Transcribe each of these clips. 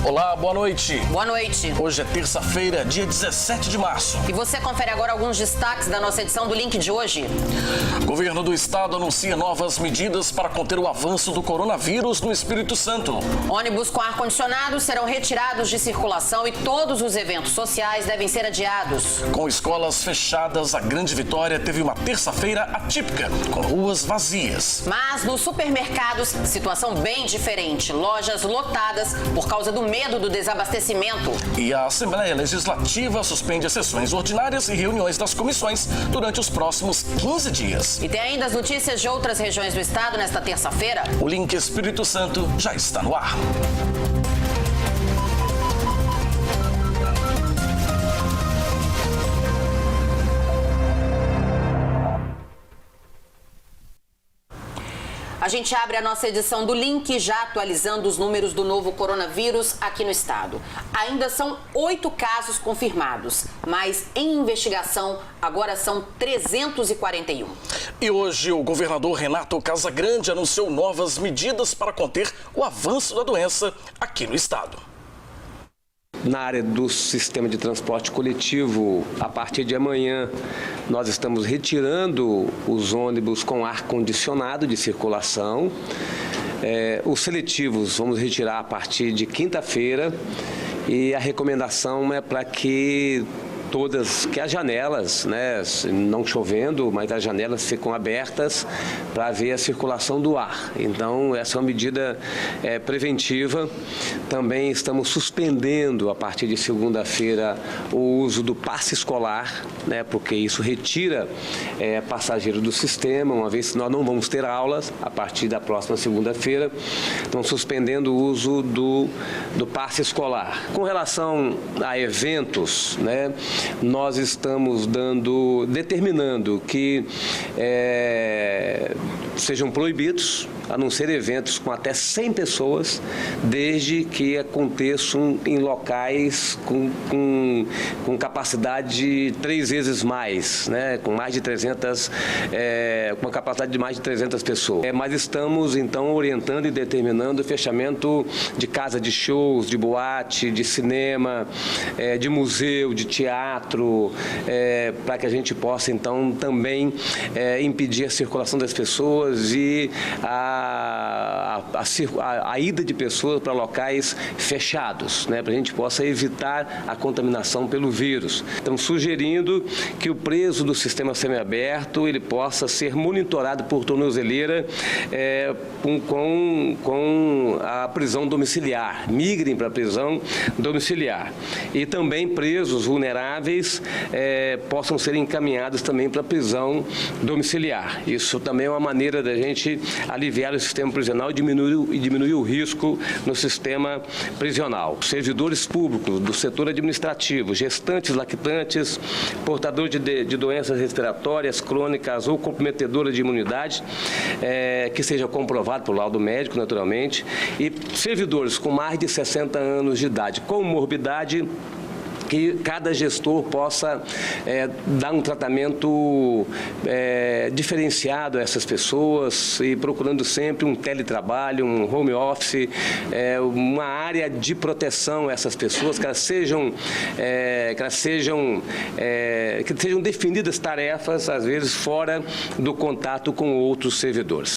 Olá, boa noite. Boa noite. Hoje é terça-feira, dia 17 de março. E você confere agora alguns destaques da nossa edição do Link de hoje. O governo do estado anuncia novas medidas para conter o avanço do coronavírus no Espírito Santo. Ônibus com ar-condicionado serão retirados de circulação e todos os eventos sociais devem ser adiados. Com escolas fechadas, a Grande Vitória teve uma terça-feira atípica, com ruas vazias. Mas nos supermercados, situação bem diferente. Lojas lotadas por causa do medo do desabastecimento. E a Assembleia Legislativa suspende as sessões ordinárias e reuniões das comissões durante os próximos 15 dias. E tem ainda as notícias de outras regiões do estado nesta terça-feira. O Link Espírito Santo já está no ar. A gente abre a nossa edição do Link já atualizando os números do novo coronavírus aqui no estado. Ainda são 8 casos confirmados, mas em investigação agora são 341. E hoje o governador Renato Casagrande anunciou novas medidas para conter o avanço da doença aqui no estado. Na área do sistema de transporte coletivo, a partir de amanhã, nós estamos retirando os ônibus com ar-condicionado de circulação. Os seletivos vamos retirar a partir de quinta-feira e a recomendação é para que as janelas, né, não chovendo, mas as janelas ficam abertas para haver a circulação do ar. Então, essa é uma medida preventiva. Também estamos suspendendo, a partir de segunda-feira, o uso do passe escolar, né, porque isso retira passageiro do sistema, uma vez que nós não vamos ter aulas a partir da próxima segunda-feira. Então, suspendendo o uso do passe escolar. Com relação a eventos, né, nós estamos determinando que sejam proibidos, a não ser eventos com até 100 pessoas, desde que aconteçam em locais com capacidade 3 vezes mais, né, com mais de 300, com uma capacidade de mais de 300 pessoas. Mas estamos, então, orientando e determinando o fechamento de casa de shows, de boate, de cinema, de museu, de teatro, para que a gente possa, então, também impedir a circulação das pessoas e a ida de pessoas para locais fechados, né, para a gente possa evitar a contaminação pelo vírus. Estamos sugerindo que o preso do sistema semiaberto ele possa ser monitorado por tornozeleira com a prisão domiciliar, migrem para a prisão domiciliar. E também presos vulneráveis possam ser encaminhados também para a prisão domiciliar. Isso também é uma maneira da gente aliviar o sistema prisional e diminuir o risco no sistema prisional. Servidores públicos do setor administrativo, gestantes, lactantes, portadores de doenças respiratórias crônicas ou comprometedoras de imunidade, que seja comprovado por laudo médico, naturalmente, e servidores com mais de 60 anos de idade, com morbidade, que cada gestor possa dar um tratamento diferenciado a essas pessoas e procurando sempre um teletrabalho, um home office, uma área de proteção a essas pessoas, que sejam definidas tarefas, às vezes fora do contato com outros servidores.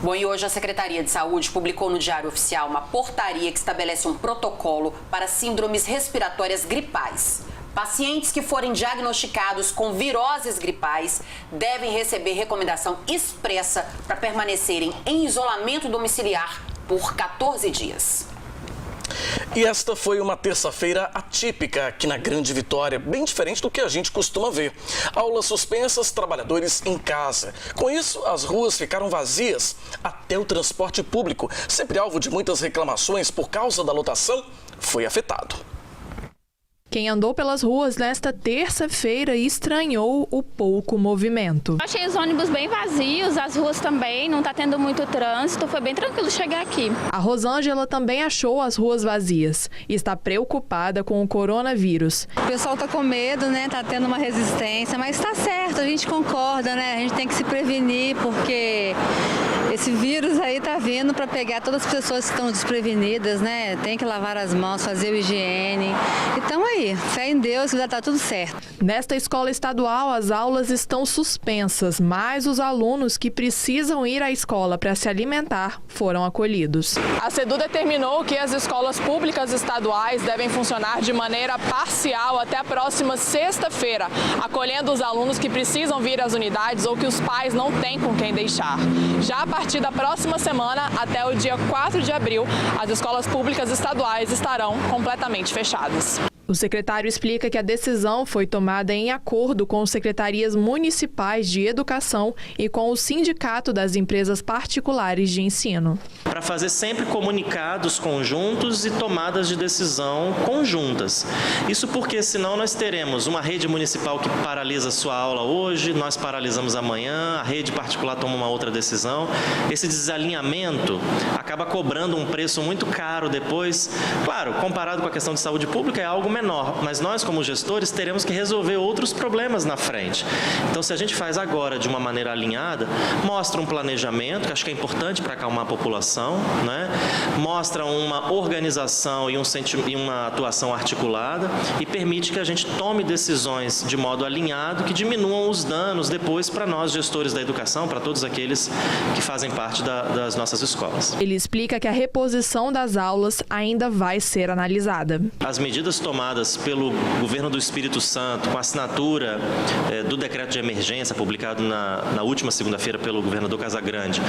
Bom, e hoje a Secretaria de Saúde publicou no Diário Oficial uma portaria que estabelece um protocolo para síndromes respiratórias gripais. Pacientes que forem diagnosticados com viroses gripais devem receber recomendação expressa para permanecerem em isolamento domiciliar por 14 dias. E esta foi uma terça-feira atípica aqui na Grande Vitória, bem diferente do que a gente costuma ver. Aulas suspensas, trabalhadores em casa. Com isso, as ruas ficaram vazias. Até o transporte público, sempre alvo de muitas reclamações por causa da lotação, foi afetado. Quem andou pelas ruas nesta terça-feira estranhou o pouco movimento. Achei os ônibus bem vazios, as ruas também, não está tendo muito trânsito, foi bem tranquilo chegar aqui. A Rosângela também achou as ruas vazias e está preocupada com o coronavírus. O pessoal está com medo, né? Está tendo uma resistência, mas está certo, a gente concorda, né? A gente tem que se prevenir porque Esse vírus aí tá vindo para pegar todas as pessoas que estão desprevenidas, né? Tem que lavar as mãos, fazer o higiene. Então aí, fé em Deus, vai dar tudo certo. Nesta escola estadual, as aulas estão suspensas, mas os alunos que precisam ir à escola para se alimentar foram acolhidos. A SEDU determinou que as escolas públicas estaduais devem funcionar de maneira parcial até a próxima sexta-feira, acolhendo os alunos que precisam vir às unidades ou que os pais não têm com quem deixar. Já a partir da próxima semana, até o dia 4 de abril, as escolas públicas estaduais estarão completamente fechadas. O secretário explica que a decisão foi tomada em acordo com secretarias municipais de educação e com o sindicato das empresas particulares de ensino. Para fazer sempre comunicados conjuntos e tomadas de decisão conjuntas. Isso porque senão nós teremos uma rede municipal que paralisa sua aula hoje, nós paralisamos amanhã, a rede particular toma uma outra decisão. Esse desalinhamento acaba cobrando um preço muito caro depois. Claro, comparado com a questão de saúde pública é algo menor, mas nós como gestores teremos que resolver outros problemas na frente. Então se a gente faz agora de uma maneira alinhada, mostra um planejamento, que acho que é importante para acalmar a população, né? Mostra uma organização e uma atuação articulada e permite que a gente tome decisões de modo alinhado que diminuam os danos depois para nós gestores da educação, para todos aqueles que fazem parte das nossas escolas. Ele explica que a reposição das aulas ainda vai ser analisada. As medidas tomadas pelo governo do Espírito Santo, com a assinatura do decreto de emergência publicado na última segunda-feira pelo governador Casagrande,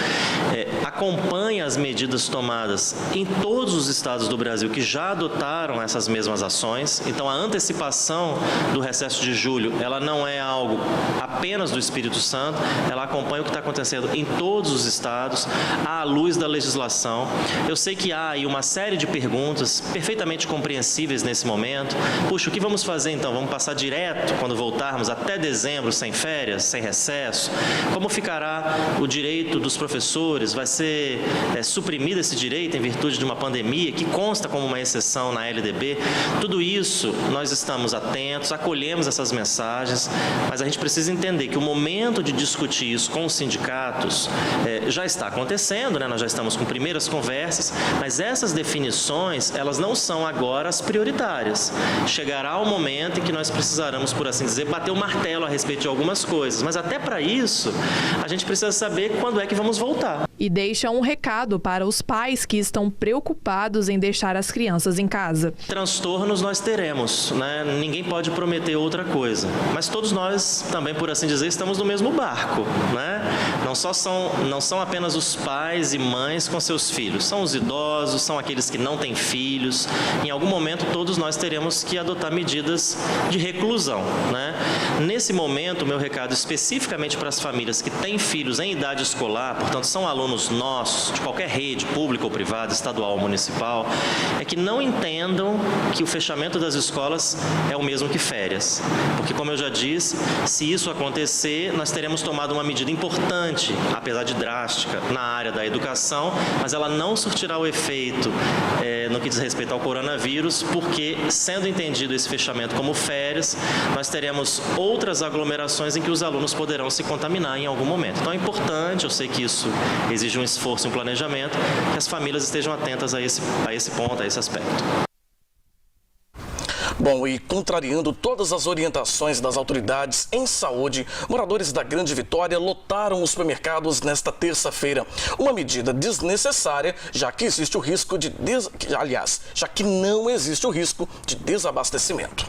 acompanha as medidas tomadas em todos os estados do Brasil que já adotaram essas mesmas ações. Então a antecipação do recesso de julho, ela não é algo apenas do Espírito Santo, ela acompanha o que está acontecendo em todos os estados, à luz da legislação. Eu sei que há aí uma série de perguntas perfeitamente compreensíveis nesse momento. Puxa, o que vamos fazer então? Vamos passar direto, quando voltarmos, até dezembro, sem férias, sem recesso? Como ficará o direito dos professores? Vai ser suprimido esse direito em virtude de uma pandemia que consta como uma exceção na LDB? Tudo isso nós estamos atentos, acolhemos essas mensagens, mas a gente precisa entender que o momento de discutir isso com os sindicatos já está acontecendo, né? Nós já estamos com primeiras conversas, mas essas definições, elas não são agora as prioritárias. Chegará o momento em que nós precisaremos, por assim dizer, bater o martelo a respeito de algumas coisas, mas até para isso, a gente precisa saber quando é que vamos voltar. E deixa um recado para os pais que estão preocupados em deixar as crianças em casa. Transtornos nós teremos, né? Ninguém pode prometer outra coisa, mas todos nós também, por assim dizer, estamos no mesmo barco, né? Não são apenas os pais e mães com seus filhos, são os idosos, são aqueles que não têm filhos. Em algum momento todos nós teremos que adotar medidas de reclusão, né? Nesse momento, o meu recado especificamente para as famílias que têm filhos em idade escolar, portanto são alunos nossos, de qualquer rede, pública ou privada, estadual ou municipal, é que não entendam que o fechamento das escolas é o mesmo que férias. Porque, como eu já disse, se isso acontecer, nós teremos tomado uma medida importante, apesar de drástica, na área da educação, mas ela não surtirá o efeito no que diz respeito ao coronavírus, porque, sendo entendido esse fechamento como férias, nós teremos outras aglomerações em que os alunos poderão se contaminar em algum momento. Então é importante, eu sei que isso exige um esforço e um planejamento, que as famílias estejam atentas a esse ponto, a esse aspecto. Bom, e contrariando todas as orientações das autoridades em saúde, moradores da Grande Vitória lotaram os supermercados nesta terça-feira. Uma medida desnecessária, já que existe o risco de já que não existe o risco de desabastecimento.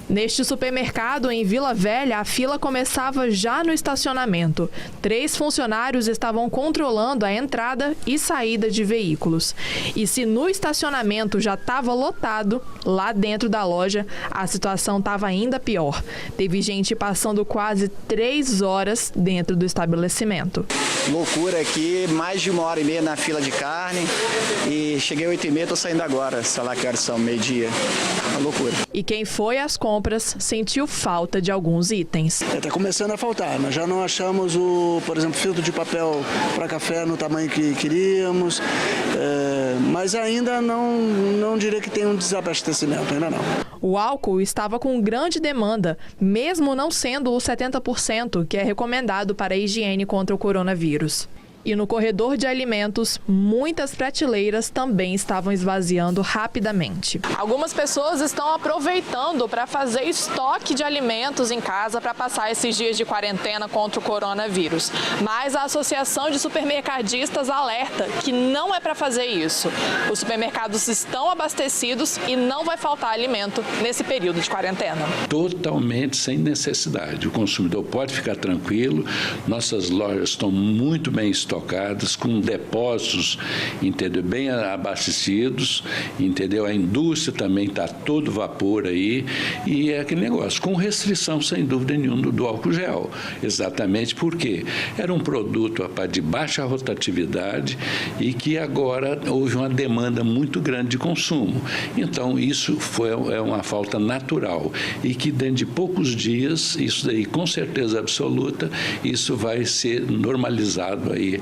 Neste supermercado em Vila Velha, a fila começava já no estacionamento. 3 funcionários estavam controlando a entrada e saída de veículos. E se no estacionamento já estava lotado, lá dentro da loja a situação estava ainda pior. Teve gente passando quase 3 horas dentro do estabelecimento. Loucura aqui, mais de 1h30 na fila de carne e cheguei às 8h30, estou saindo agora, sei lá que horas são, meio-dia. Uma loucura. E quem foi às compras sentiu falta de alguns itens. Está começando a faltar, nós já não achamos por exemplo, filtro de papel para café no tamanho que queríamos, mas ainda não diria que tem um desabastecimento, ainda não. O álcool estava com grande demanda, mesmo não sendo o 70% que é recomendado para a higiene contra o coronavírus. E no corredor de alimentos, muitas prateleiras também estavam esvaziando rapidamente. Algumas pessoas estão aproveitando para fazer estoque de alimentos em casa para passar esses dias de quarentena contra o coronavírus. Mas a Associação de Supermercadistas alerta que não é para fazer isso. Os supermercados estão abastecidos e não vai faltar alimento nesse período de quarentena. Totalmente sem necessidade. O consumidor pode ficar tranquilo. Nossas lojas estão muito bem estocadas, com depósitos, entendeu, bem abastecidos, entendeu? A indústria também está todo vapor aí, e é aquele negócio, com restrição, sem dúvida nenhuma, do álcool gel. Exatamente porque era um produto de baixa rotatividade e que agora houve uma demanda muito grande de consumo. Então, isso é uma falta natural e que dentro de poucos dias, isso daí com certeza absoluta, isso vai ser normalizado aí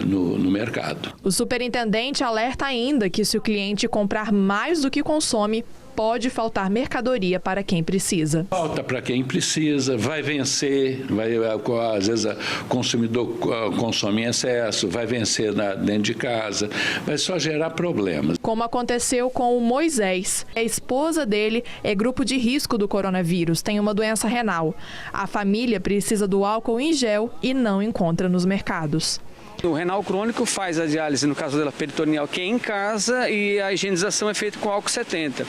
no mercado. O superintendente alerta ainda que se o cliente comprar mais do que consome, pode faltar mercadoria para quem precisa. Falta para quem precisa, vai vencer, às vezes o consumidor consome em excesso, vai vencer dentro de casa, vai só gerar problemas. Como aconteceu com o Moisés. A esposa dele é grupo de risco do coronavírus, tem uma doença renal. A família precisa do álcool em gel e não encontra nos mercados. O renal crônico faz a diálise, no caso dela peritoneal, que é em casa, e a higienização é feita com álcool 70.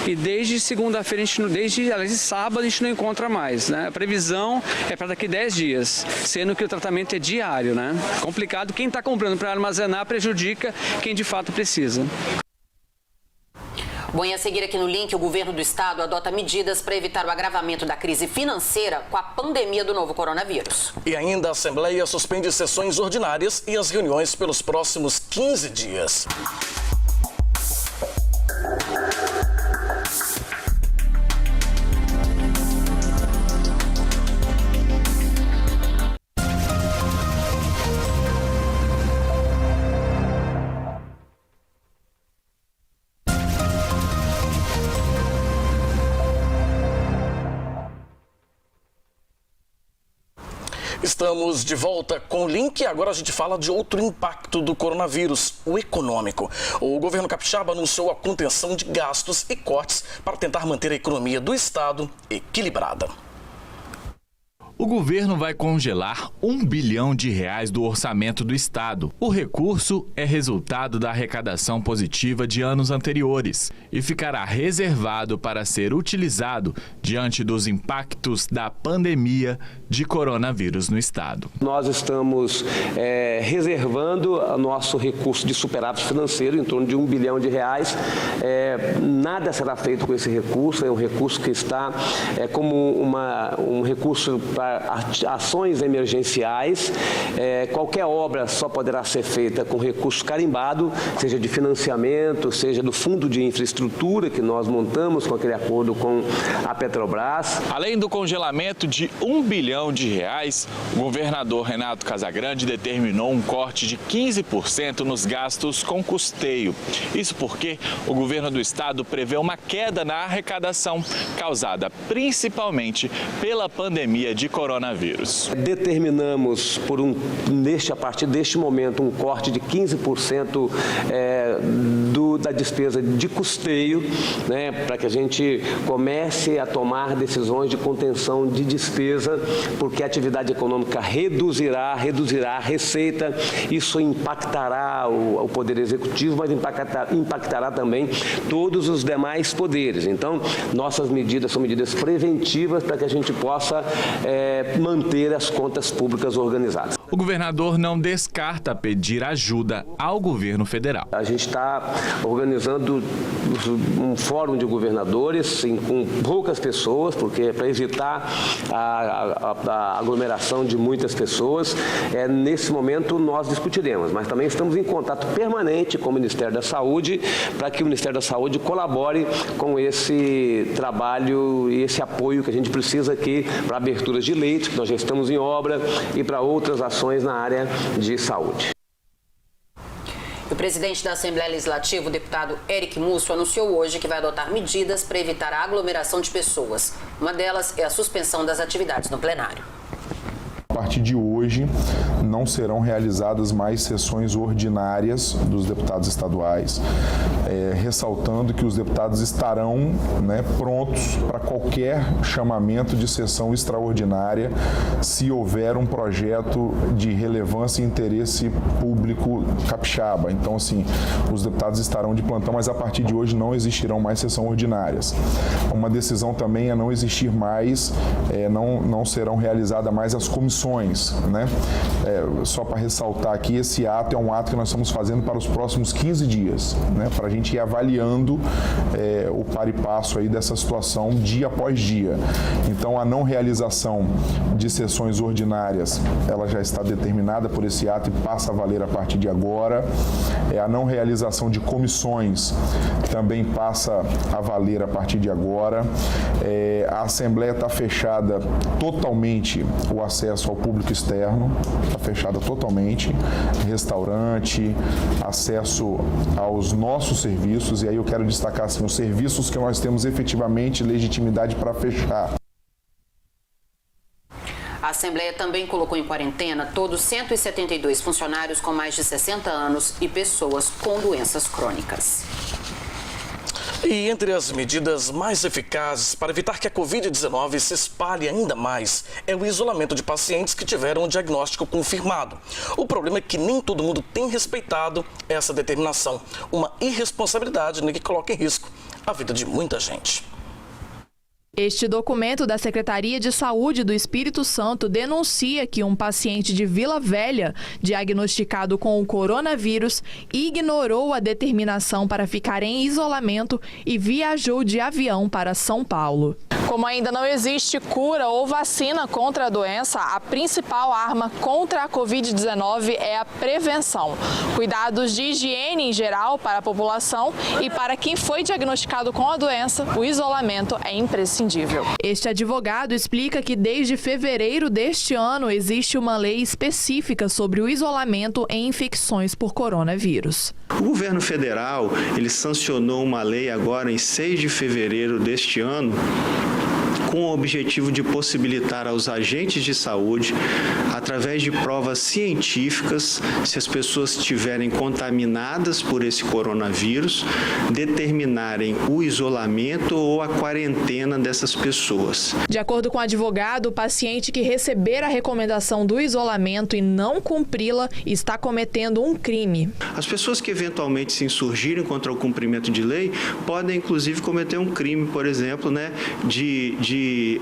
E desde segunda-feira, desde sábado, a gente não encontra mais, né? A previsão é para daqui 10 dias, sendo que o tratamento é diário, né? Complicado, quem está comprando para armazenar prejudica quem de fato precisa. Bom, e a seguir aqui no link, o governo do estado adota medidas para evitar o agravamento da crise financeira com a pandemia do novo coronavírus. E ainda a Assembleia suspende sessões ordinárias e as reuniões pelos próximos 15 dias. Estamos de volta com o link e agora a gente fala de outro impacto do coronavírus, o econômico. O governo capixaba anunciou a contenção de gastos e cortes para tentar manter a economia do estado equilibrada. O governo vai congelar R$1 bilhão do orçamento do estado. O recurso é resultado da arrecadação positiva de anos anteriores e ficará reservado para ser utilizado diante dos impactos da pandemia de coronavírus no estado. Nós estamos reservando o nosso recurso de superávit financeiro em torno de R$1 bilhão. Nada será feito com esse recurso, é um recurso que está como um recurso para ações emergenciais. Qualquer obra só poderá ser feita com recurso carimbado, seja de financiamento, seja do fundo de infraestrutura que nós montamos com aquele acordo com a Petrobras. Além do congelamento de R$1 bilhão, o governador Renato Casagrande determinou um corte de 15% nos gastos com custeio. Isso porque o governo do estado prevê uma queda na arrecadação causada principalmente pela pandemia de coronavírus. Determinamos a partir deste momento um corte de 15% da despesa de custeio, né, para que a gente comece a tomar decisões de contenção de despesa, porque a atividade econômica reduzirá a receita. Isso impactará o poder executivo, mas impactará também todos os demais poderes. Então, nossas medidas são medidas preventivas para que a gente possa manter as contas públicas organizadas. O governador não descarta pedir ajuda ao governo federal. A gente está organizando um fórum de governadores com poucas pessoas, porque é para evitar a aglomeração de muitas pessoas. Nesse momento nós discutiremos, mas também estamos em contato permanente com o Ministério da Saúde para que o Ministério da Saúde colabore com esse trabalho e esse apoio que a gente precisa aqui para aberturas de leitos, que nós já estamos em obra, e para outras ações na área de saúde. O presidente da Assembleia Legislativa, o deputado Eric Musso, anunciou hoje que vai adotar medidas para evitar a aglomeração de pessoas. Uma delas é a suspensão das atividades no plenário. A partir de hoje, não serão realizadas mais sessões ordinárias dos deputados estaduais, ressaltando que os deputados estarão, prontos para qualquer chamamento de sessão extraordinária se houver um projeto de relevância e interesse público capixaba. Então, assim, os deputados estarão de plantão, mas a partir de hoje não existirão mais sessões ordinárias. Uma decisão também é não existir mais, não serão realizadas mais as comissões, só para ressaltar aqui, esse ato é um ato que nós estamos fazendo para os próximos 15 dias, para a gente ir avaliando o par e passo aí dessa situação dia após dia. Então, a não realização de sessões ordinárias, ela já está determinada por esse ato e passa a valer a partir de agora. A não realização de comissões também passa a valer a partir de agora. A Assembleia está fechada totalmente, o acesso ao público externo, está fechada totalmente, restaurante, acesso aos nossos serviços, e aí eu quero destacar assim, os serviços que nós temos efetivamente legitimidade para fechar. A Assembleia também colocou em quarentena todos 172 funcionários com mais de 60 anos e pessoas com doenças crônicas. E entre as medidas mais eficazes para evitar que a Covid-19 se espalhe ainda mais é o isolamento de pacientes que tiveram o diagnóstico confirmado. O problema é que nem todo mundo tem respeitado essa determinação, uma irresponsabilidade que coloca em risco a vida de muita gente. Este documento da Secretaria de Saúde do Espírito Santo denuncia que um paciente de Vila Velha, diagnosticado com o coronavírus, ignorou a determinação para ficar em isolamento e viajou de avião para São Paulo. Como ainda não existe cura ou vacina contra a doença, a principal arma contra a Covid-19 é a prevenção. Cuidados de higiene em geral para a população e para quem foi diagnosticado com a doença, o isolamento é imprescindível. Este advogado explica que desde fevereiro deste ano existe uma lei específica sobre o isolamento em infecções por coronavírus. O governo federal, ele sancionou uma lei agora em 6 de fevereiro deste ano, com o objetivo de possibilitar aos agentes de saúde, através de provas científicas, se as pessoas estiverem contaminadas por esse coronavírus, determinarem o isolamento ou a quarentena dessas pessoas. De acordo com o advogado, o paciente que receber a recomendação do isolamento e não cumpri-la está cometendo um crime. As pessoas que eventualmente se insurgirem contra o cumprimento de lei podem, inclusive, cometer um crime, por exemplo, de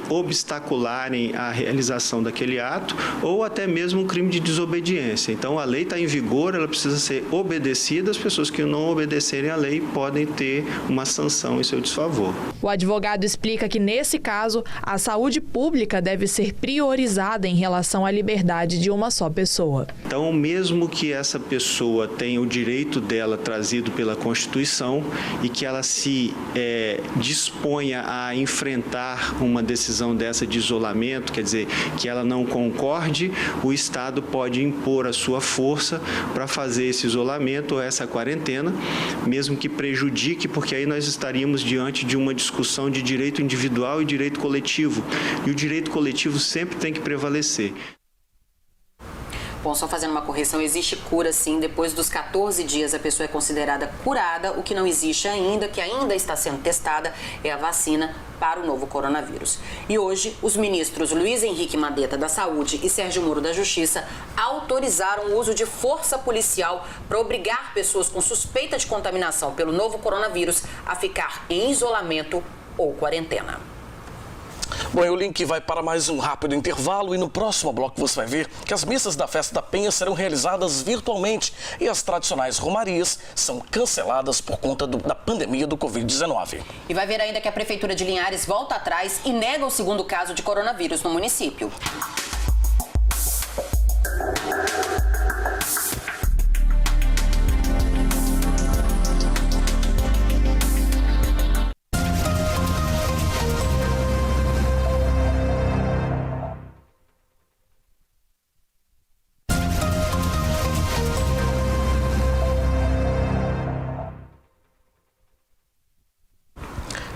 obstacularem a realização daquele ato ou até mesmo um crime de desobediência. Então, a lei está em vigor, ela precisa ser obedecida. As pessoas que não obedecerem à lei podem ter uma sanção em seu desfavor. O advogado explica que, nesse caso, a saúde pública deve ser priorizada em relação à liberdade de uma só pessoa. Então, mesmo que essa pessoa tenha o direito dela trazido pela Constituição e que ela se disponha a enfrentar uma decisão dessa de isolamento, quer dizer, que ela não concorde, o Estado pode impor a sua força para fazer esse isolamento ou essa quarentena, mesmo que prejudique, porque aí nós estaríamos diante de uma discussão de direito individual e direito coletivo. E o direito coletivo sempre tem que prevalecer. Bom, só fazendo uma correção, existe cura sim, depois dos 14 dias a pessoa é considerada curada, o que não existe ainda, que ainda está sendo testada, é a vacina para o novo coronavírus. E hoje, os ministros Luiz Henrique Mandetta da Saúde e Sérgio Moro da Justiça autorizaram o uso de força policial para obrigar pessoas com suspeita de contaminação pelo novo coronavírus a ficar em isolamento ou quarentena. Bom, e o link vai para mais um rápido intervalo e no próximo bloco você vai ver que as missas da Festa da Penha serão realizadas virtualmente e as tradicionais romarias são canceladas por conta da pandemia do Covid-19. E vai ver ainda que a Prefeitura de Linhares volta atrás e nega o segundo caso de coronavírus no município.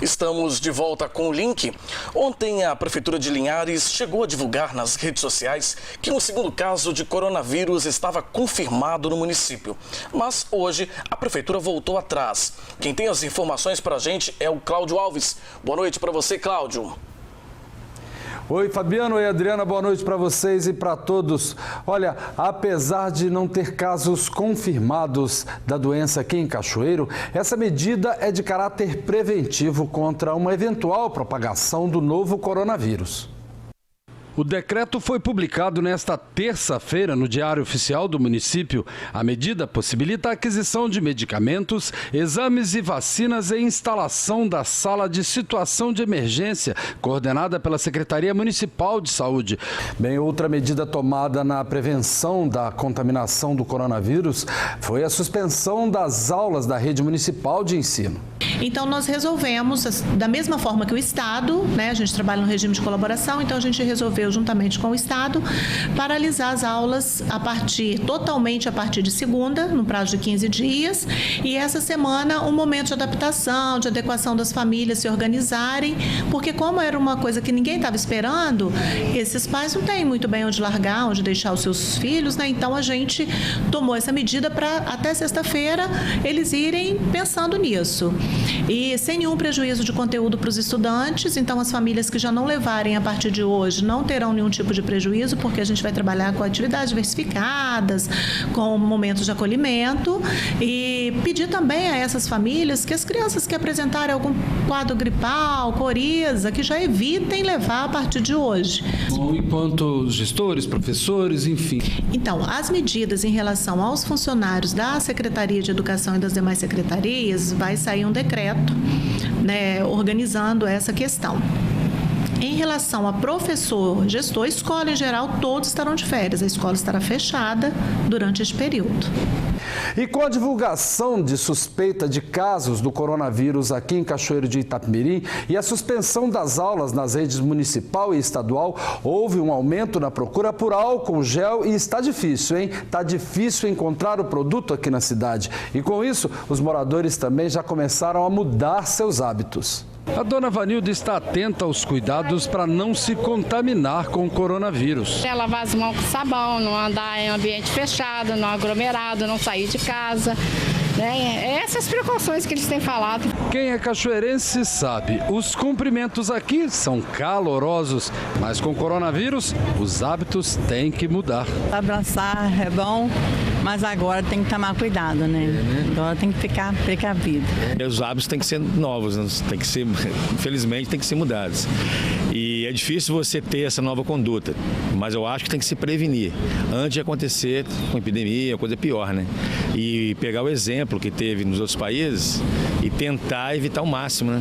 Estamos de volta com o link. Ontem, a Prefeitura de Linhares chegou a divulgar nas redes sociais que um segundo caso de coronavírus estava confirmado no município. Mas hoje, a Prefeitura voltou atrás. Quem tem as informações para a gente é o Cláudio Alves. Boa noite para você, Cláudio. Oi, Fabiano. Oi, Adriana. Boa noite para vocês e para todos. Olha, apesar de não ter casos confirmados da doença aqui em Cachoeiro, essa medida é de caráter preventivo contra uma eventual propagação do novo coronavírus. O decreto foi publicado nesta terça-feira no Diário Oficial do município. A medida possibilita a aquisição de medicamentos, exames e vacinas e instalação da sala de situação de emergência, coordenada pela Secretaria Municipal de Saúde. Bem, outra medida tomada na prevenção da contaminação do coronavírus foi a suspensão das aulas da rede municipal de ensino. Então, nós resolvemos, da mesma forma que o Estado, a gente trabalha no regime de colaboração, então a gente resolveu, juntamente com o Estado, paralisar as aulas totalmente a partir de segunda, no prazo de 15 dias, e essa semana um momento de adaptação, de adequação das famílias se organizarem, porque como era uma coisa que ninguém estava esperando, esses pais não têm muito bem onde largar, onde deixar os seus filhos, então a gente tomou essa medida para até sexta-feira eles irem pensando nisso. E sem nenhum prejuízo de conteúdo para os estudantes, então as famílias que já não levarem a partir de hoje não terão nenhum tipo de prejuízo, porque a gente vai trabalhar com atividades diversificadas, com momentos de acolhimento, e pedir também a essas famílias que as crianças que apresentarem algum quadro gripal, coriza, que já evitem levar a partir de hoje. Bom, enquanto gestores, professores, enfim. Então, as medidas em relação aos funcionários da Secretaria de Educação e das demais secretarias, vai sair um decreto, organizando essa questão. Em relação a professor, gestor, escola em geral, todos estarão de férias. A escola estará fechada durante este período. E com a divulgação de suspeita de casos do coronavírus aqui em Cachoeiro de Itapemirim e a suspensão das aulas nas redes municipal e estadual, houve um aumento na procura por álcool gel e está difícil, hein? Está difícil encontrar o produto aqui na cidade. E com isso, os moradores também já começaram a mudar seus hábitos. A dona Vanilda está atenta aos cuidados para não se contaminar com o coronavírus. É lavar as mãos com sabão, não andar em ambiente fechado, não aglomerado, não sair de casa. Essas precauções que eles têm falado. Quem é cachoeirense sabe, os cumprimentos aqui são calorosos, mas com coronavírus os hábitos têm que mudar. Abraçar é bom, mas agora tem que tomar cuidado, Agora tem que ficar precavido. Os hábitos têm que ser novos, tem que ser, infelizmente, tem que ser mudados. E é difícil você ter essa nova conduta, mas eu acho que tem que se prevenir antes de acontecer com epidemia, coisa pior, E pegar o exemplo que teve nos outros países e tentar evitar o máximo,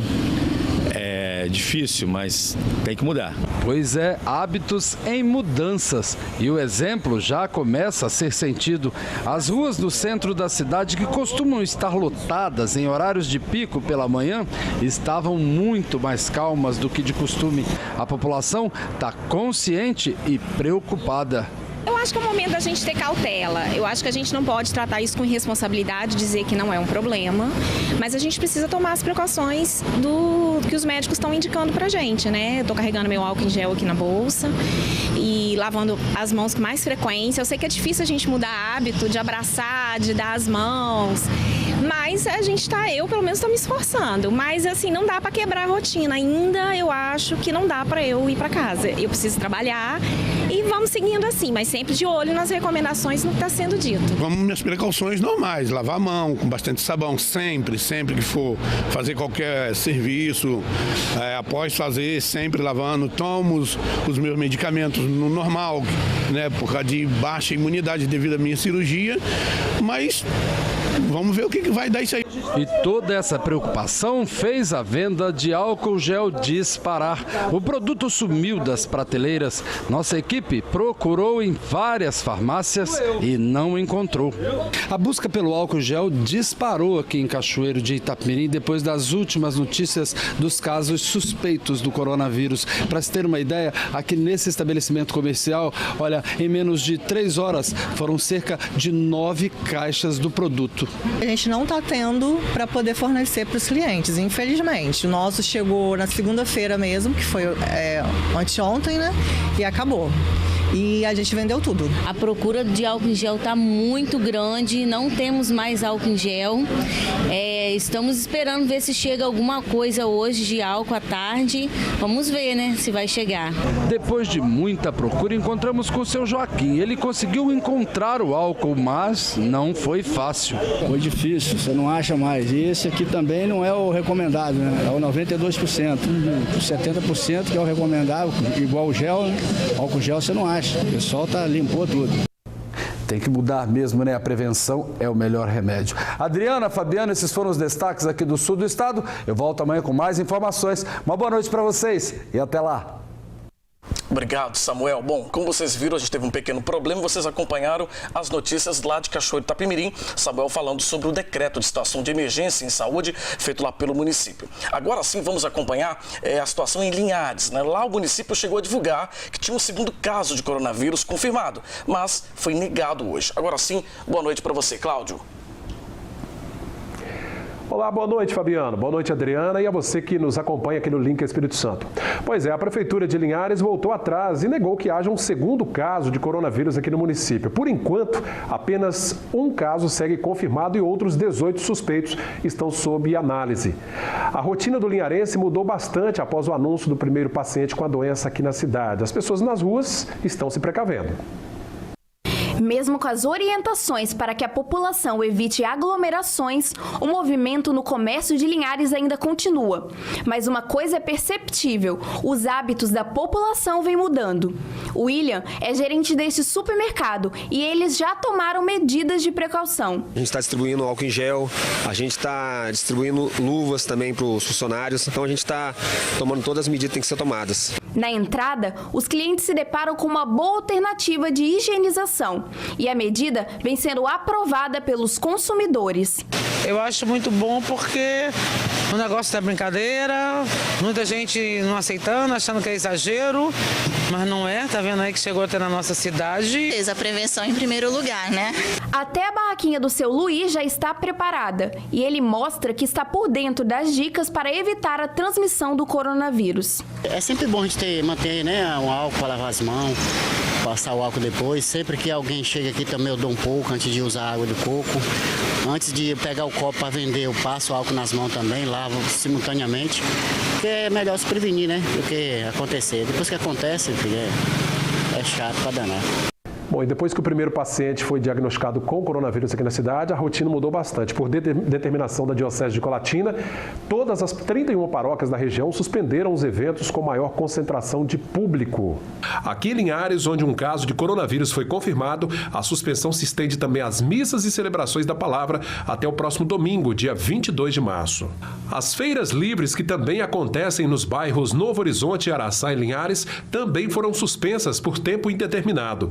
É difícil, mas tem que mudar. Pois é, hábitos em mudanças. E o exemplo já começa a ser sentido. As ruas do centro da cidade, que costumam estar lotadas em horários de pico pela manhã, estavam muito mais calmas do que de costume. A população está consciente e preocupada. Eu acho que é o momento da gente ter cautela. Eu acho que a gente não pode tratar isso com irresponsabilidade, dizer que não é um problema, mas a gente precisa tomar as precauções do que os médicos estão indicando pra gente, Eu tô carregando meu álcool em gel aqui na bolsa e lavando as mãos com mais frequência. Eu sei que é difícil a gente mudar hábito de abraçar, de dar as mãos, mas eu pelo menos estou me esforçando. Mas assim, não dá para quebrar a rotina. Ainda eu acho que não dá para eu ir para casa. Eu preciso trabalhar e vamos seguindo assim, mas sempre de olho nas recomendações no que está sendo dito. Vamos nas precauções normais, lavar a mão com bastante sabão, sempre que for fazer qualquer serviço, após fazer, sempre lavando. Tomo os meus medicamentos no normal, por causa de baixa imunidade devido à minha cirurgia, mas vamos ver o que vai dar isso aí. E toda essa preocupação fez a venda de álcool gel disparar. O produto sumiu das prateleiras. Nossa equipe procurou em várias farmácias e não encontrou. A busca pelo álcool gel disparou aqui em Cachoeiro de Itapemirim depois das últimas notícias dos casos suspeitos do coronavírus. Para se ter uma ideia, aqui nesse estabelecimento comercial, olha, em menos de 3 horas foram cerca de 9 caixas do produto. custo. A gente não está tendo para poder fornecer para os clientes, infelizmente. O nosso chegou na segunda-feira mesmo, que foi anteontem, né? E acabou. E a gente vendeu tudo. A procura de álcool em gel está muito grande, não temos mais álcool em gel. Estamos esperando ver se chega alguma coisa hoje de álcool à tarde. Vamos ver, né, se vai chegar. Depois de muita procura, encontramos com o seu Joaquim. Ele conseguiu encontrar o álcool, mas não foi fácil. Foi difícil, você não acha mais. E esse aqui também não é o recomendado, né? É o 92%. O 70% que é o recomendado, igual o gel, né? Álcool gel você não acha. O pessoal limpou tudo. Tem que mudar mesmo, né? A prevenção é o melhor remédio. Adriana, Fabiano, esses foram os destaques aqui do sul do estado. Eu volto amanhã com mais informações. Uma boa noite para vocês e até lá. Obrigado, Samuel. Bom, como vocês viram, a gente teve um pequeno problema. Vocês acompanharam as notícias lá de Cachoeiro Itapemirim. Samuel falando sobre o decreto de situação de emergência em saúde feito lá pelo município. Agora sim, vamos acompanhar a situação em Linhares, né? Lá o município chegou a divulgar que tinha um segundo caso de coronavírus confirmado, mas foi negado hoje. Agora sim, boa noite para você, Cláudio. Olá, boa noite, Fabiano. Boa noite, Adriana, e a você que nos acompanha aqui no Link Espírito Santo. Pois é, a Prefeitura de Linhares voltou atrás e negou que haja um segundo caso de coronavírus aqui no município. Por enquanto, apenas um caso segue confirmado e outros 18 suspeitos estão sob análise. A rotina do linharense mudou bastante após o anúncio do primeiro paciente com a doença aqui na cidade. As pessoas nas ruas estão se precavendo. Mesmo com as orientações para que a população evite aglomerações, o movimento no comércio de Linhares ainda continua. Mas uma coisa é perceptível, os hábitos da população vêm mudando. O William é gerente deste supermercado e eles já tomaram medidas de precaução. A gente está distribuindo álcool em gel, a gente está distribuindo luvas também para os funcionários, então a gente está tomando todas as medidas que têm que ser tomadas. Na entrada, os clientes se deparam com uma boa alternativa de higienização e a medida vem sendo aprovada pelos consumidores. Eu acho muito bom porque o negócio é brincadeira, muita gente não aceitando, achando que é exagero, mas não é, tá vendo aí que chegou até na nossa cidade. A prevenção em primeiro lugar, né? Até a barraquinha do seu Luiz já está preparada e ele mostra que está por dentro das dicas para evitar a transmissão do coronavírus. É sempre bom a gente manter, né, um álcool para lavar as mãos, passar o álcool depois. Sempre que alguém chega aqui também eu dou um pouco antes de usar água de coco. Antes de pegar o copo para vender, eu passo o álcool nas mãos também, lavo simultaneamente. Porque é melhor se prevenir, né, do que acontecer. Depois que acontece, filho, é chato para danar. Bom, e depois que o primeiro paciente foi diagnosticado com coronavírus aqui na cidade, a rotina mudou bastante. Por determinação da Diocese de Colatina, todas as 31 paróquias da região suspenderam os eventos com maior concentração de público. Aqui em Linhares, onde um caso de coronavírus foi confirmado, a suspensão se estende também às missas e celebrações da palavra até o próximo domingo, dia 22 de março. As feiras livres, que também acontecem nos bairros Novo Horizonte, Araçá e Linhares, também foram suspensas por tempo indeterminado.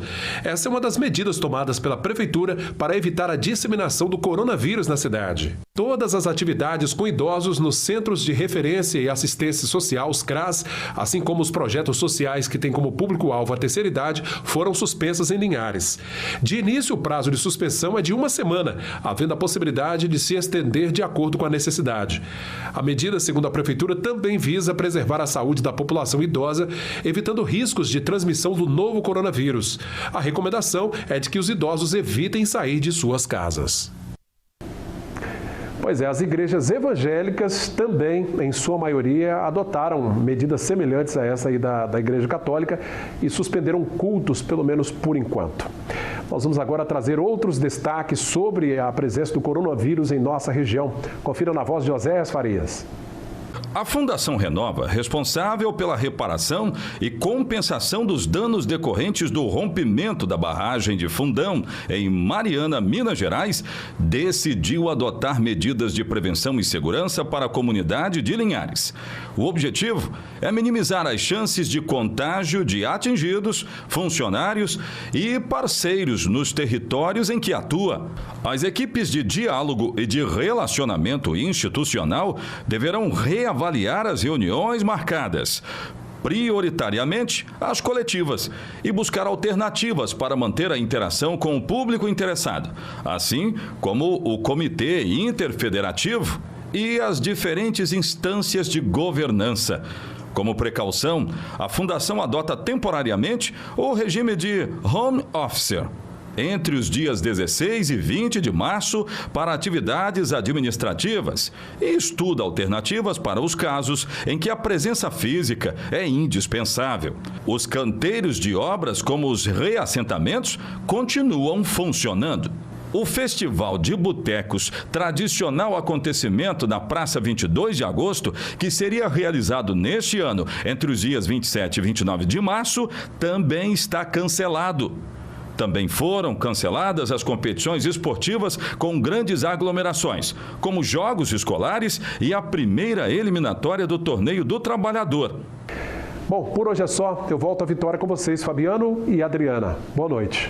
Essa é uma das medidas tomadas pela Prefeitura para evitar a disseminação do coronavírus na cidade. Todas as atividades com idosos nos Centros de Referência e Assistência Social, os CRAS, assim como os projetos sociais que têm como público-alvo a terceira idade, foram suspensas em Linhares. De início, o prazo de suspensão é de 1 semana, havendo a possibilidade de se estender de acordo com a necessidade. A medida, segundo a Prefeitura, também visa preservar a saúde da população idosa, evitando riscos de transmissão do novo coronavírus. A recomendação é de que os idosos evitem sair de suas casas. Pois é, as igrejas evangélicas também, em sua maioria, adotaram medidas semelhantes a essa aí da Igreja Católica e suspenderam cultos, pelo menos por enquanto. Nós vamos agora trazer outros destaques sobre a presença do coronavírus em nossa região. Confira na voz de Oséias Farias. A Fundação Renova, responsável pela reparação e compensação dos danos decorrentes do rompimento da barragem de Fundão, em Mariana, Minas Gerais, decidiu adotar medidas de prevenção e segurança para a comunidade de Linhares. O objetivo é minimizar as chances de contágio de atingidos, funcionários e parceiros nos territórios em que atua. As equipes de diálogo e de relacionamento institucional deverão reavaliar as reuniões marcadas. prioritariamente as coletivas e buscar alternativas para manter a interação com o público interessado, assim como o Comitê Interfederativo e as diferentes instâncias de governança. Como precaução, a Fundação adota temporariamente o regime de home office entre os dias 16 e 20 de março para atividades administrativas e estuda alternativas para os casos em que a presença física é indispensável. Os canteiros de obras, como os reassentamentos, continuam funcionando. O Festival de Botecos, tradicional acontecimento na Praça 22 de Agosto, que seria realizado neste ano entre os dias 27 e 29 de março, também está cancelado. Também foram canceladas as competições esportivas com grandes aglomerações, como jogos escolares e a primeira eliminatória do Torneio do Trabalhador. Bom, por hoje é só. Eu volto à Vitória com vocês, Fabiano e Adriana. Boa noite.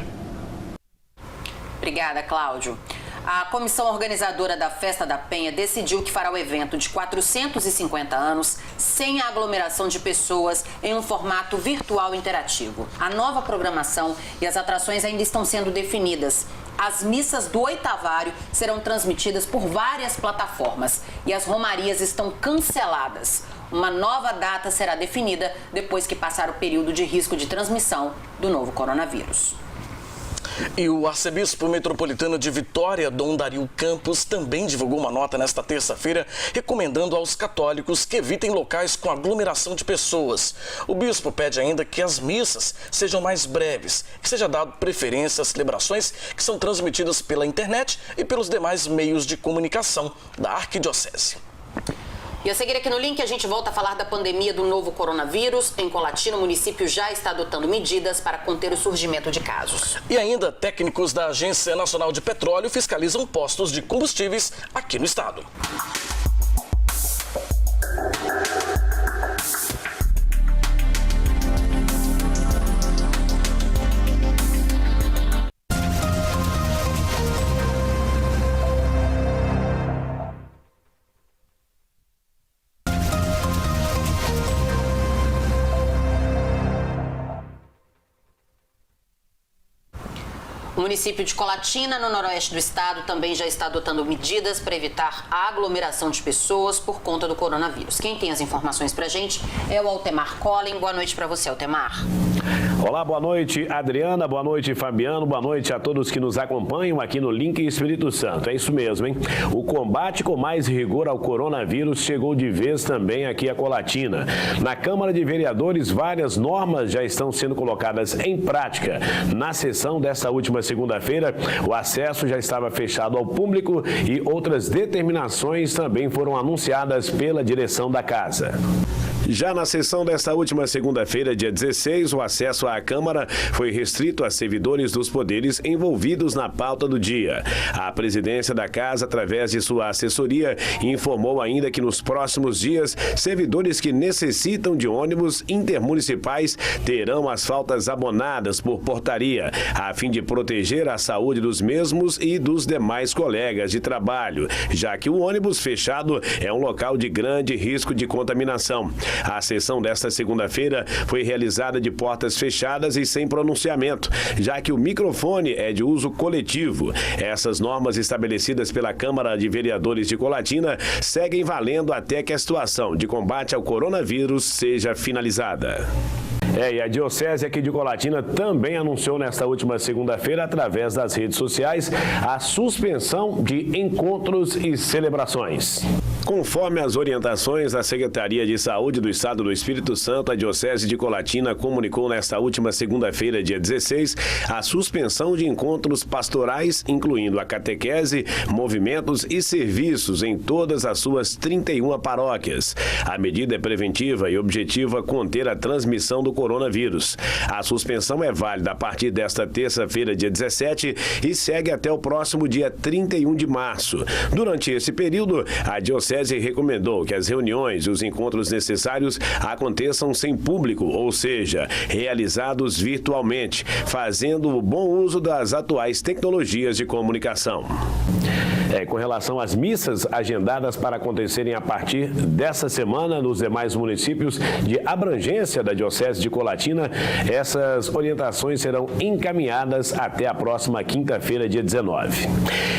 Obrigada, Cláudio. A comissão organizadora da Festa da Penha decidiu que fará o evento de 450 anos sem a aglomeração de pessoas em um formato virtual interativo. A nova programação e as atrações ainda estão sendo definidas. As missas do Oitavário serão transmitidas por várias plataformas e as romarias estão canceladas. Uma nova data será definida depois que passar o período de risco de transmissão do novo coronavírus. E o arcebispo metropolitano de Vitória, Dom Dario Campos, também divulgou uma nota nesta terça-feira recomendando aos católicos que evitem locais com aglomeração de pessoas. O bispo pede ainda que as missas sejam mais breves, que seja dado preferência às celebrações que são transmitidas pela internet e pelos demais meios de comunicação da arquidiocese. E a seguir aqui no link a gente volta a falar da pandemia do novo coronavírus. Em Colatina, o município já está adotando medidas para conter o surgimento de casos. E ainda, técnicos da Agência Nacional de Petróleo fiscalizam postos de combustíveis aqui no estado. O município de Colatina, no noroeste do estado, também já está adotando medidas para evitar a aglomeração de pessoas por conta do coronavírus. Quem tem as informações para a gente é o Altemar Collin. Boa noite para você, Altemar. Olá, boa noite, Adriana, boa noite, Fabiano, boa noite a todos que nos acompanham aqui no Link Espírito Santo. É isso mesmo, hein? O combate com mais rigor ao coronavírus chegou de vez também aqui a Colatina. Na Câmara de Vereadores, várias normas já estão sendo colocadas em prática. Na sessão desta última segunda-feira, o acesso já estava fechado ao público e outras determinações também foram anunciadas pela direção da casa. Já na sessão desta última segunda-feira, dia 16, o acesso à Câmara foi restrito a servidores dos poderes envolvidos na pauta do dia. A presidência da Casa, através de sua assessoria, informou ainda que nos próximos dias, servidores que necessitam de ônibus intermunicipais terão as faltas abonadas por portaria, a fim de proteger a saúde dos mesmos e dos demais colegas de trabalho, já que o ônibus fechado é um local de grande risco de contaminação. A sessão desta segunda-feira foi realizada de portas fechadas e sem pronunciamento, já que o microfone é de uso coletivo. Essas normas estabelecidas pela Câmara de Vereadores de Colatina seguem valendo até que a situação de combate ao coronavírus seja finalizada. E a Diocese aqui de Colatina também anunciou nesta última segunda-feira, através das redes sociais, a suspensão de encontros e celebrações. Conforme as orientações da Secretaria de Saúde do Estado do Espírito Santo, a Diocese de Colatina comunicou nesta última segunda-feira, dia 16, a suspensão de encontros pastorais, incluindo a catequese, movimentos e serviços em todas as suas 31 paróquias. A medida é preventiva e objetiva conter a transmissão do coronavírus. A suspensão é válida a partir desta terça-feira, dia 17, e segue até o próximo dia 31 de março. Durante esse período, a Diocese recomendou que as reuniões e os encontros necessários aconteçam sem público, ou seja, realizados virtualmente, fazendo o bom uso das atuais tecnologias de comunicação. Com relação às missas agendadas para acontecerem a partir dessa semana nos demais municípios de abrangência da Diocese de Colatina, essas orientações serão encaminhadas até a próxima quinta-feira, dia 19.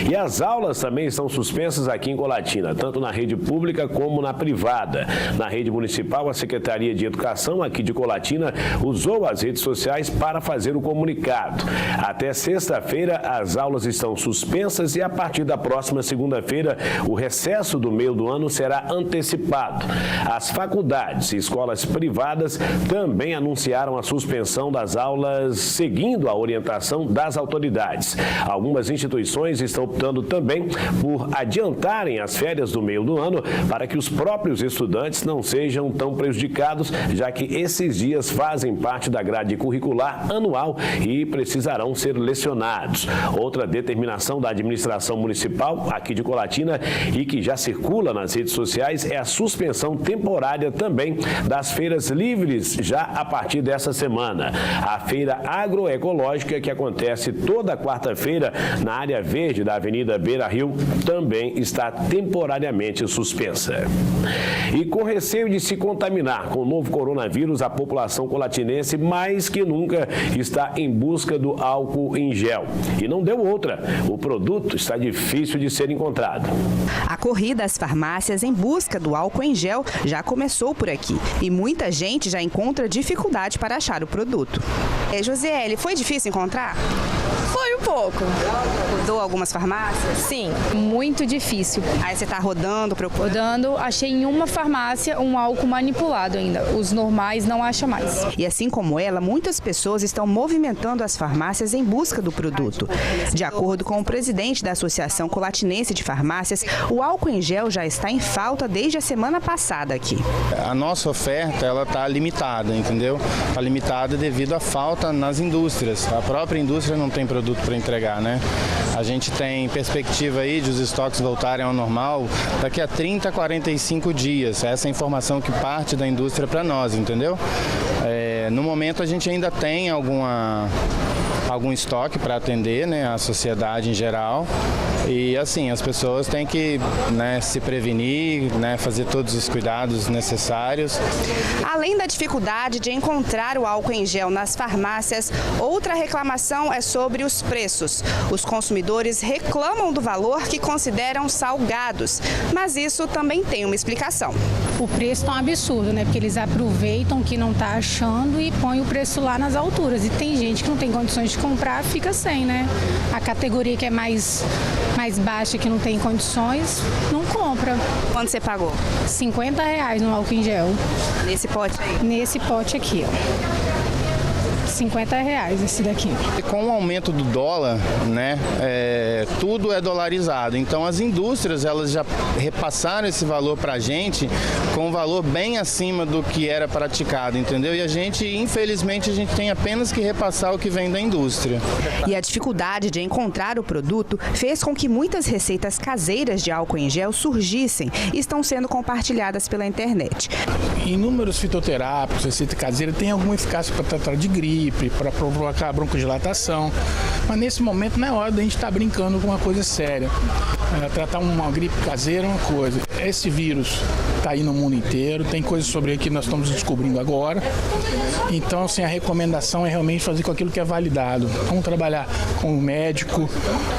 E as aulas também estão suspensas aqui em Colatina, tanto na rede pública como na privada. Na rede municipal, a Secretaria de Educação aqui de Colatina usou as redes sociais para fazer o comunicado. Até sexta-feira, as aulas estão suspensas e a partir da próxima segunda-feira, o recesso do meio do ano será antecipado. As faculdades e escolas privadas também anunciaram a suspensão das aulas, seguindo a orientação das autoridades. Algumas instituições estão optando também por adiantarem as férias do meio do ano para que os próprios estudantes não sejam tão prejudicados, já que esses dias fazem parte da grade curricular anual e precisarão ser lecionados. Outra determinação da administração municipal aqui de Colatina e que já circula nas redes sociais é a suspensão temporária também das feiras livres já a partir dessa semana. A feira agroecológica, que acontece toda quarta-feira na área verde da Avenida Beira Rio, também está temporariamente suspensa. E com receio de se contaminar com o novo coronavírus, a população colatinense mais que nunca está em busca do álcool em gel. E não deu outra. O produto está difícil de ser encontrado. A corrida às farmácias em busca do álcool em gel já começou por aqui. E muita gente já encontra dificuldade para achar o produto. Josiele, foi difícil encontrar? Foi um pouco. Rodou algumas farmácias? Sim, muito difícil. Aí você está rodando, procurando? Rodando, achei em uma farmácia um álcool manipulado ainda. Os normais não acha mais. E assim como ela, muitas pessoas estão movimentando as farmácias em busca do produto. De acordo com o presidente da Associação Colatinense de Farmácias, o álcool em gel já está em falta desde a semana passada aqui. A nossa oferta, ela está limitada, entendeu? Está limitada devido à falta nas indústrias. A própria indústria não tem produto para entregar, né? A gente tem perspectiva aí de os estoques voltarem ao normal daqui a 30 a 45 dias. Essa é a informação que parte da indústria para nós, entendeu? No momento a gente ainda tem algum estoque para atender, né, a sociedade em geral. E assim, as pessoas têm que, né, se prevenir, né, fazer todos os cuidados necessários. Além da dificuldade de encontrar o álcool em gel nas farmácias, outra reclamação é sobre os preços. Os consumidores reclamam do valor que consideram salgados, mas isso também tem uma explicação. O preço está um absurdo, né? Porque eles aproveitam que não está achando e põem o preço lá nas alturas. E tem gente que não tem condições de comprar, fica sem, né? A categoria que é mais baixa, que não tem condições, não compra. Quanto você pagou? R$50 no álcool em gel. Nesse pote aí? Nesse pote aqui, ó. R$50 esse daqui. E com o aumento do dólar, né, tudo é dolarizado. Então as indústrias, elas já repassaram esse valor para a gente com um valor bem acima do que era praticado, entendeu? E a gente, infelizmente, a gente tem apenas que repassar o que vem da indústria. E a dificuldade de encontrar o produto fez com que muitas receitas caseiras de álcool em gel surgissem e estão sendo compartilhadas pela internet. Inúmeros fitoterápicos, receita caseira, tem alguma eficácia para tratar de gripe, para provocar broncodilatação, mas nesse momento não é hora da gente estar brincando com uma coisa séria. Tratar uma gripe caseira é uma coisa. Esse vírus está aí no mundo inteiro, tem coisas sobre ele que nós estamos descobrindo agora. Então, assim, a recomendação é realmente fazer com aquilo que é validado. Vamos trabalhar com o médico,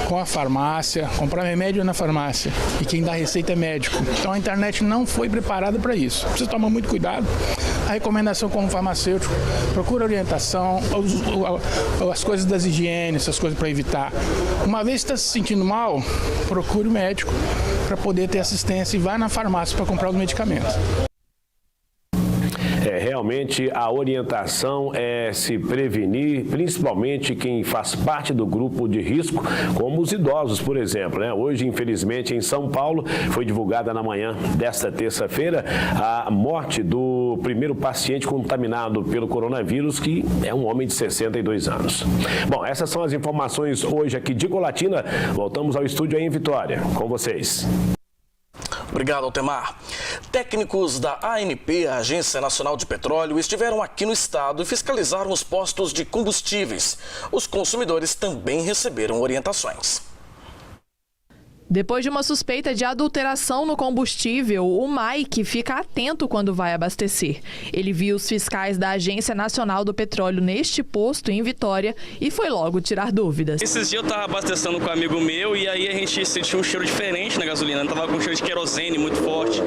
com a farmácia, comprar remédio na farmácia. E quem dá receita é médico. Então a internet não foi preparada para isso. Precisa tomar muito cuidado. A recomendação como farmacêutico, procura orientação, as coisas das higiene, essas coisas para evitar. Uma vez que está se sentindo mal, procure o médico para poder ter assistência e vá na farmácia para comprar os medicamentos. Realmente a orientação é se prevenir, principalmente quem faz parte do grupo de risco, como os idosos, por exemplo, né? Hoje, infelizmente, em São Paulo, foi divulgada na manhã desta terça-feira a morte do primeiro paciente contaminado pelo coronavírus, que é um homem de 62 anos. Bom, essas são as informações hoje aqui de Colatina. Voltamos ao estúdio aí em Vitória. Com vocês. Obrigado, Altemar. Técnicos da ANP, a Agência Nacional de Petróleo, estiveram aqui no estado e fiscalizaram os postos de combustíveis. Os consumidores também receberam orientações. Depois de uma suspeita de adulteração no combustível, o Mike fica atento quando vai abastecer. Ele viu os fiscais da Agência Nacional do Petróleo neste posto em Vitória e foi logo tirar dúvidas. Esses dias eu estava abastecendo com um amigo meu e aí a gente sentiu um cheiro diferente na gasolina. Tava com um cheiro de querosene muito forte,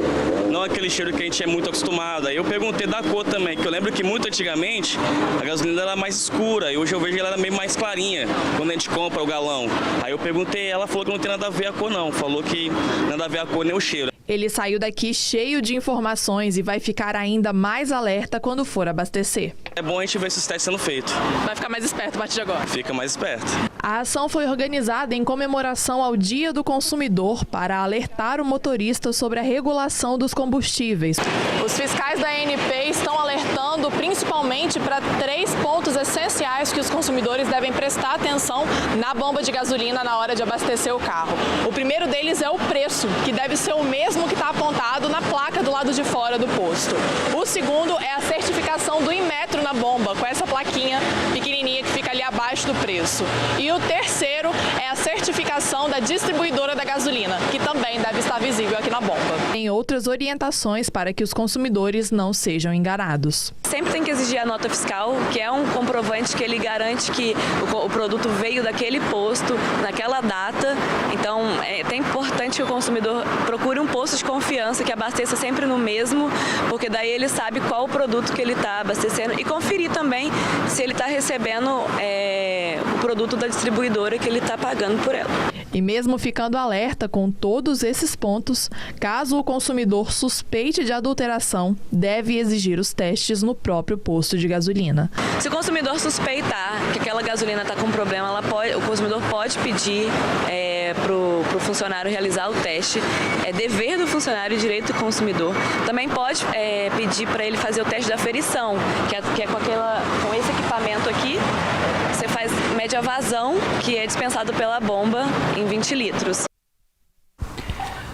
não aquele cheiro que a gente é muito acostumado. Aí eu perguntei da cor também, que eu lembro que muito antigamente a gasolina era mais escura e hoje eu vejo que ela era meio mais clarinha quando a gente compra o galão. Aí eu perguntei, ela falou que não tem nada a ver a cor não, falou que nada a ver a cor nem o cheiro. Ele saiu daqui cheio de informações e vai ficar ainda mais alerta quando for abastecer. É bom a gente ver esses testes sendo feitos. Vai ficar mais esperto a partir de agora. Fica mais esperto. A ação foi organizada em comemoração ao Dia do Consumidor para alertar o motorista sobre a regulação dos combustíveis. Os fiscais da ANP estão alertando principalmente para 3 pontos essenciais que os consumidores devem prestar atenção na bomba de gasolina na hora de abastecer o carro. O primeiro deles é o preço, que deve ser o mesmo que está apontado na placa do lado de fora do posto. O segundo é a certificação do Inmetro na bomba, com essa plaquinha pequenininha que fica ali abaixo do preço. E o terceiro é a certificação da distribuidora da gasolina, que também deve estar visível aqui na bomba. Tem outras orientações para que os consumidores não sejam enganados. Sempre tem que exigir a nota fiscal, que é um comprovante que ele garante que o produto veio daquele posto, naquela data. Então, é até importante que o consumidor procure um posto de confiança que abasteça sempre no mesmo, porque daí ele sabe qual o produto que ele está abastecendo e conferir também se ele está recebendo o produto da distribuidora que ele está pagando por ela. E mesmo ficando alerta com todos esses pontos, caso o consumidor suspeite de adulteração, deve exigir os testes no próprio posto de gasolina. Se o consumidor suspeitar que aquela gasolina está com problema, o consumidor pode pedir para o funcionário realizar o teste. É dever do funcionário e direito do consumidor. Também pode pedir para ele fazer o teste da aferição, que é com esse equipamento aqui. Você faz média vazão, que é dispensado pela bomba em 20 litros.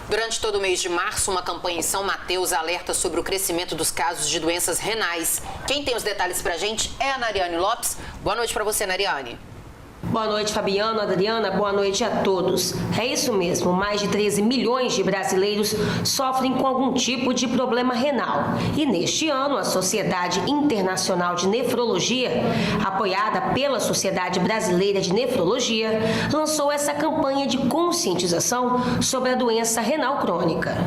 Durante todo o mês de março, uma campanha em São Mateus alerta sobre o crescimento dos casos de doenças renais. Quem tem os detalhes pra gente é a Nariane Lopes. Boa noite pra você, Nariane. Boa noite, Fabiano, Adriana, boa noite a todos. É isso mesmo, mais de 13 milhões de brasileiros sofrem com algum tipo de problema renal. E neste ano, a Sociedade Internacional de Nefrologia, apoiada pela Sociedade Brasileira de Nefrologia, lançou essa campanha de conscientização sobre a doença renal crônica.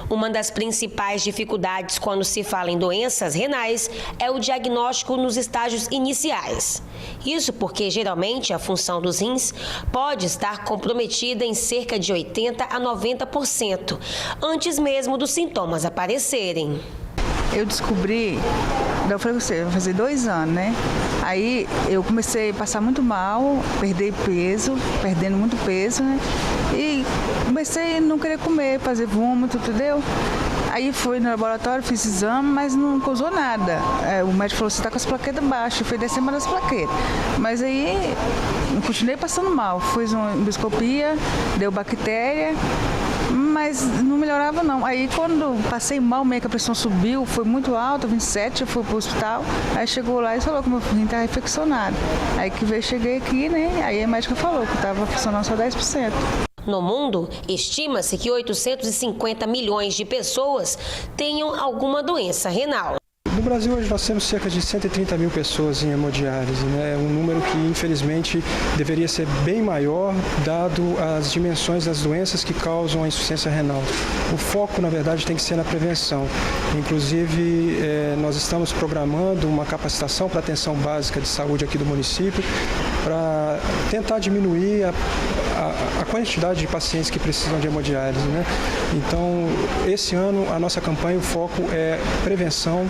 Uma das principais dificuldades quando se fala em doenças renais é o diagnóstico nos estágios iniciais. Isso porque, geralmente, a função dos rins pode estar comprometida em cerca de 80% a 90%, antes mesmo dos sintomas aparecerem. Eu descobri, eu falei com você, vai fazer 2 anos, né? Aí eu comecei a passar muito mal, perder peso, perdendo muito peso, né? E comecei a não querer comer, fazer vômito, entendeu? Aí fui no laboratório, fiz exame, mas não causou nada. O médico falou, você está com as plaquetas baixas, eu fui descendo das plaquetas. Mas aí eu continuei passando mal, fiz uma endoscopia, deu bactéria, mas não melhorava não. Aí quando passei mal, meio que a pressão subiu, foi muito alta, 27, eu fui pro hospital, aí chegou lá e falou que meu rim estava infeccionado. Aí que cheguei aqui, né, aí a médica falou que estava funcionando só 10%. No mundo, estima-se que 850 milhões de pessoas tenham alguma doença renal. No Brasil, hoje nós temos cerca de 130 mil pessoas em hemodiálise, né? É um número que, infelizmente, deveria ser bem maior, dado as dimensões das doenças que causam a insuficiência renal. O foco, na verdade, tem que ser na prevenção. Inclusive, nós estamos programando uma capacitação para a atenção básica de saúde aqui do município, para tentar diminuir a quantidade de pacientes que precisam de hemodiálise, né? Então, esse ano, a nossa campanha, o foco é prevenção,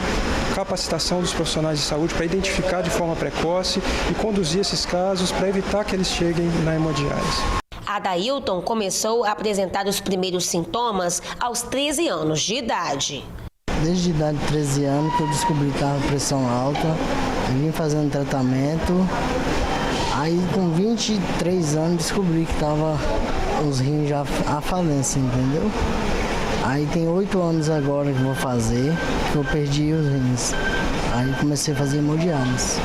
capacitação dos profissionais de saúde para identificar de forma precoce e conduzir esses casos para evitar que eles cheguem na hemodiálise. Adailton começou a apresentar os primeiros sintomas aos 13 anos de idade. Desde a idade de 13 anos que eu descobri que estava com pressão alta, eu vim fazendo tratamento, aí com 23 anos descobri que estava os rins já à falência, entendeu? Aí tem 8 anos agora que vou fazer, que eu perdi os rins. Aí comecei a fazer hemodiálise.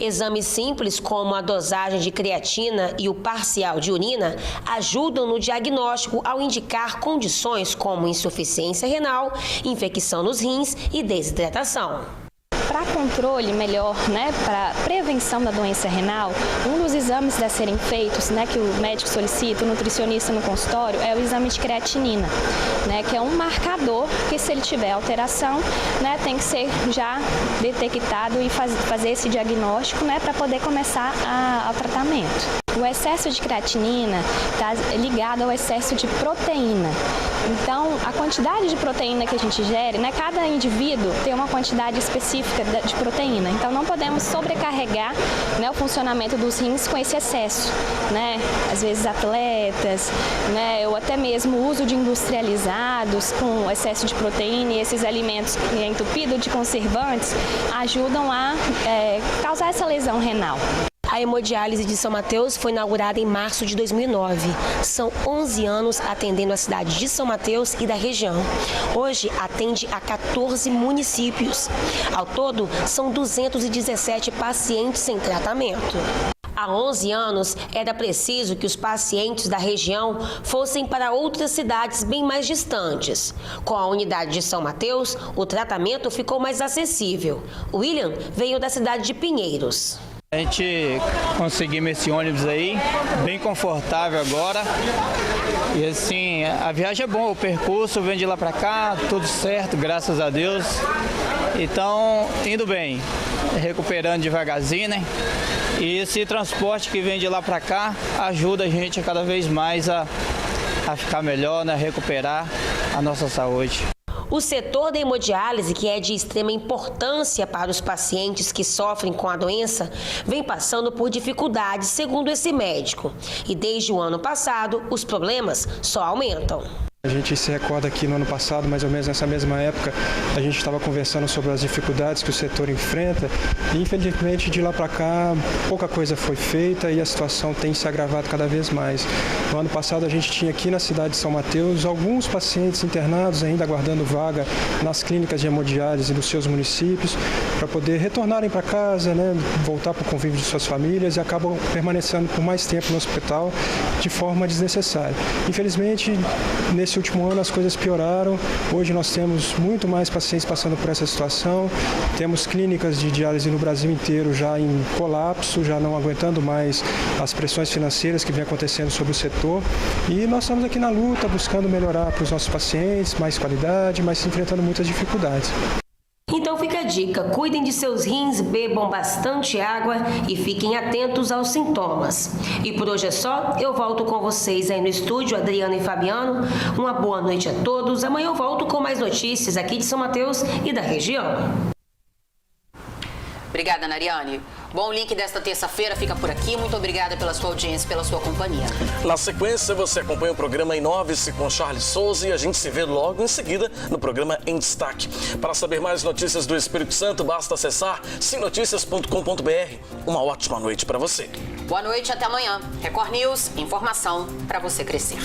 Exames simples como a dosagem de creatina e o parcial de urina ajudam no diagnóstico ao indicar condições como insuficiência renal, infecção nos rins e desidratação. Para controle melhor, para prevenção da doença renal, um dos exames a serem feitos, que o médico solicita, o nutricionista no consultório, é o exame de creatinina, que é um marcador que, se ele tiver alteração, tem que ser já detectado e fazer esse diagnóstico, para poder começar ao tratamento. O excesso de creatinina está ligado ao excesso de proteína. Então, a quantidade de proteína que a gente ingere, cada indivíduo tem uma quantidade específica de proteína. Então, não podemos sobrecarregar o funcionamento dos rins com esse excesso. Às vezes, atletas, ou até mesmo o uso de industrializados com excesso de proteína e esses alimentos que é entupido de conservantes ajudam a causar essa lesão renal. A hemodiálise de São Mateus foi inaugurada em março de 2009. São 11 anos atendendo a cidade de São Mateus e da região. Hoje atende a 14 municípios. Ao todo, são 217 pacientes em tratamento. Há 11 anos, era preciso que os pacientes da região fossem para outras cidades bem mais distantes. Com a unidade de São Mateus, o tratamento ficou mais acessível. William veio da cidade de Pinheiros. A gente conseguimos esse ônibus aí, bem confortável agora. E assim, a viagem é boa, o percurso vem de lá para cá, tudo certo, graças a Deus. Então, indo bem, recuperando devagarzinho, E esse transporte que vem de lá para cá ajuda a gente cada vez mais a ficar melhor, recuperar a nossa saúde. O setor da hemodiálise, que é de extrema importância para os pacientes que sofrem com a doença, vem passando por dificuldades, segundo esse médico. E desde o ano passado, os problemas só aumentam. A gente se recorda que no ano passado, mais ou menos nessa mesma época, a gente estava conversando sobre as dificuldades que o setor enfrenta e, infelizmente, de lá para cá, pouca coisa foi feita e a situação tem se agravado cada vez mais. No ano passado, a gente tinha aqui na cidade de São Mateus alguns pacientes internados ainda aguardando vaga nas clínicas de hemodiálise dos seus municípios para poder retornarem para casa, voltar para o convívio de suas famílias e acabam permanecendo por mais tempo no hospital de forma desnecessária. Infelizmente, nesse último ano as coisas pioraram. Hoje nós temos muito mais pacientes passando por essa situação. Temos clínicas de diálise no Brasil inteiro já em colapso, já não aguentando mais as pressões financeiras que vem acontecendo sobre o setor. E nós estamos aqui na luta, buscando melhorar para os nossos pacientes, mais qualidade, mas enfrentando muitas dificuldades. Então fica a dica, cuidem de seus rins, bebam bastante água e fiquem atentos aos sintomas. E por hoje é só, eu volto com vocês aí no estúdio, Adriana e Fabiano. Uma boa noite a todos, amanhã eu volto com mais notícias aqui de São Mateus e da região. Obrigada, Nariane. Bom, o link desta terça-feira fica por aqui. Muito obrigada pela sua audiência, pela sua companhia. Na sequência, você acompanha o programa Inove-se com Charles Souza e a gente se vê logo em seguida no programa Em Destaque. Para saber mais notícias do Espírito Santo, basta acessar simnoticias.com.br. Uma ótima noite para você. Boa noite, até amanhã. Record News, informação para você crescer.